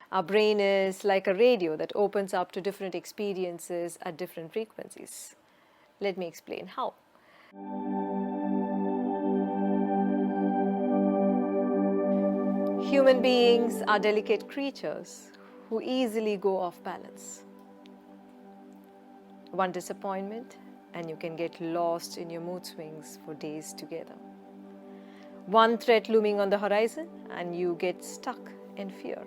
Our brain is like a radio that opens up to different experiences at different frequencies. Let me explain how. Human beings are delicate creatures who easily go off balance. One disappointment and you can get lost in your mood swings for days together. One threat looming on the horizon and you get stuck in fear.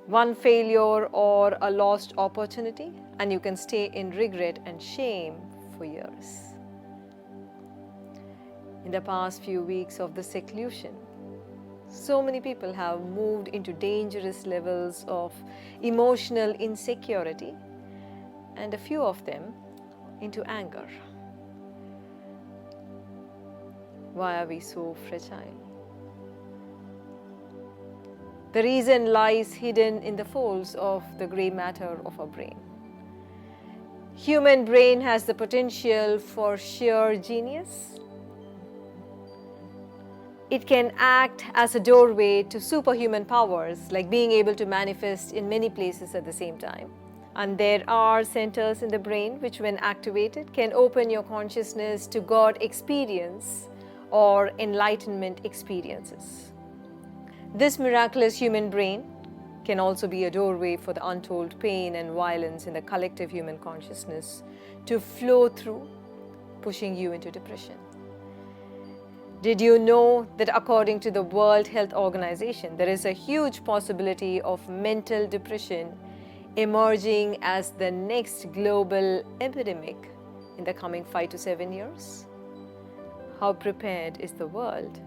One failure or a lost opportunity and you can stay in regret and shame for years. In the past few weeks of the seclusion, so many people have moved into dangerous levels of emotional insecurity and a few of them into anger. Why are we so fragile? The reason lies hidden in the folds of the grey matter of our brain. Human brain has the potential for sheer genius. It can act as a doorway to superhuman powers, like being able to manifest in many places at the same time. And there are centers in the brain which, when activated, can open your consciousness to God experience or enlightenment experiences. This miraculous human brain can also be a doorway for the untold pain and violence in the collective human consciousness to flow through, pushing you into depression. Did you know that according to the World Health Organization, there is a huge possibility of mental depression emerging as the next global epidemic in the coming 5 to 7 years? How prepared is the world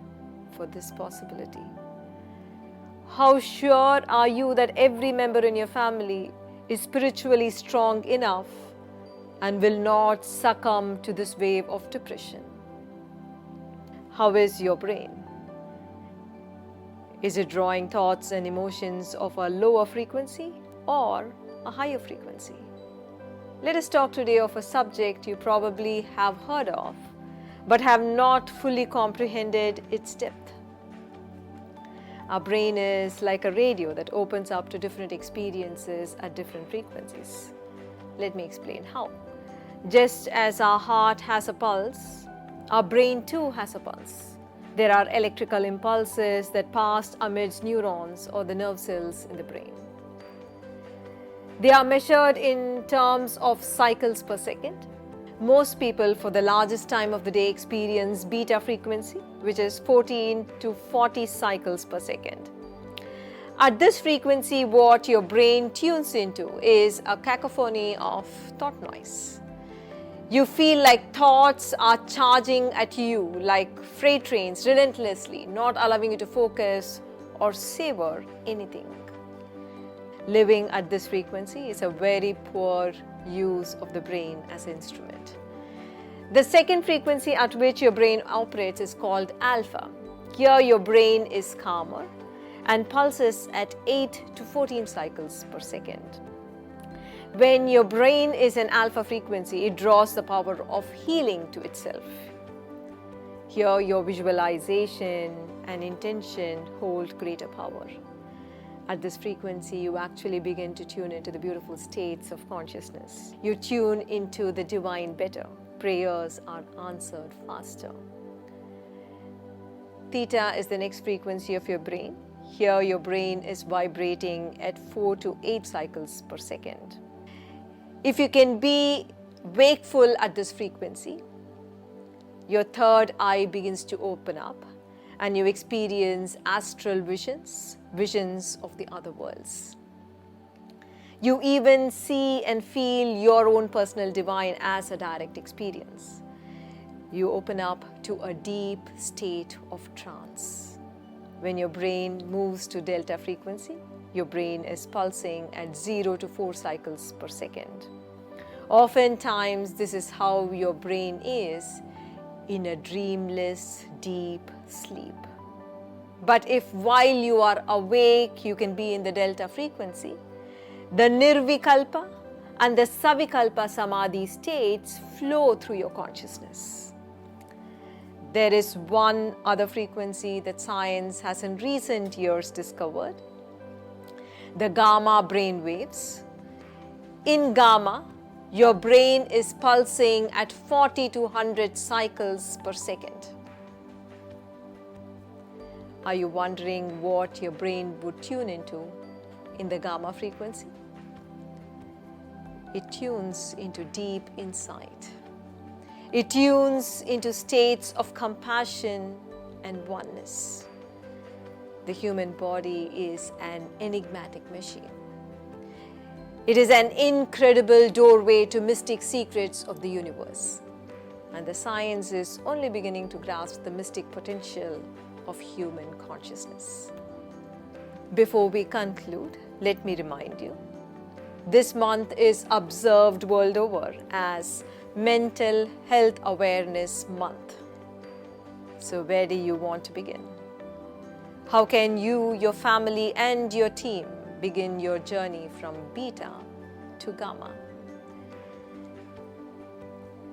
for this possibility? How sure are you that every member in your family is spiritually strong enough and will not succumb to this wave of depression? How is your brain? Is it drawing thoughts and emotions of a lower frequency or a higher frequency? Let us talk today of a subject you probably have heard of, but have not fully comprehended its depth. Our brain is like a radio that opens up to different experiences at different frequencies. Let me explain how. Just as our heart has a pulse, our brain too has a pulse. There are electrical impulses that pass amidst neurons or the nerve cells in the brain. They are measured in terms of cycles per second. Most people for the largest time of the day experience beta frequency, which is 14 to 40 cycles per second. At this frequency, what your brain tunes into is a cacophony of thought noise. You feel like thoughts are charging at you like freight trains relentlessly, not allowing you to focus or savor anything. Living at this frequency is a very poor use of the brain as an instrument. The second frequency at which your brain operates is called alpha. Here your brain is calmer and pulses at 8 to 14 cycles per second. When your brain is in alpha frequency, it draws the power of healing to itself. Here your visualization and intention hold greater power. At this frequency, you actually begin to tune into the beautiful states of consciousness. You tune into the divine better. Prayers are answered faster. Theta is the next frequency of your brain. Here your brain is vibrating at 4 to 8 cycles per second. If you can be wakeful at this frequency, your third eye begins to open up and you experience astral visions, visions of the other worlds. You even see and feel your own personal divine as a direct experience. You open up to a deep state of trance. When your brain moves to delta frequency, your brain is pulsing at 0 to 4 cycles per second. Oftentimes, this is how your brain is in a dreamless, deep sleep. But if while you are awake, you can be in the delta frequency, the nirvikalpa and the savikalpa samadhi states flow through your consciousness. There is one other frequency that science has in recent years discovered. the gamma brain waves. In gamma, your brain is pulsing at 40 to 100 cycles per second. Are you wondering what your brain would tune into in the gamma frequency? It tunes into deep insight. It tunes into states of compassion and oneness. The human body is an enigmatic machine. It is an incredible doorway to mystic secrets of the universe. And the science is only beginning to grasp the mystic potential of human consciousness. Before we conclude, let me remind you, this month is observed world over as Mental Health Awareness Month. So where do you want to begin? How can you, your family, and your team begin your journey from beta to gamma?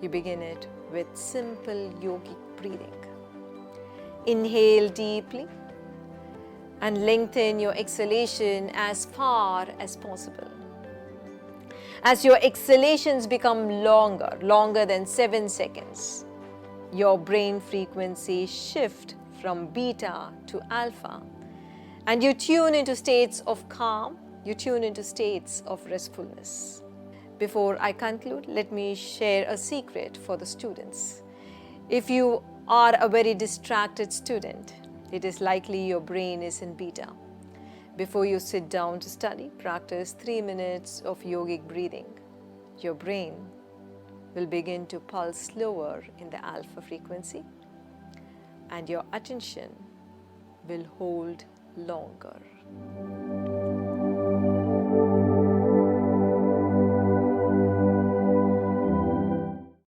You begin it with simple yogic breathing. Inhale deeply and lengthen your exhalation as far as possible. As your exhalations become longer than 7 seconds, your brain frequency shifts from beta to alpha, and you tune into states of calm, you tune into states of restfulness. Before I conclude, let me share a secret for the students. If you are a very distracted student, it is likely your brain is in beta. Before you sit down to study, practice 3 minutes of yogic breathing. Your brain will begin to pulse slower in the alpha frequency, and your attention will hold longer.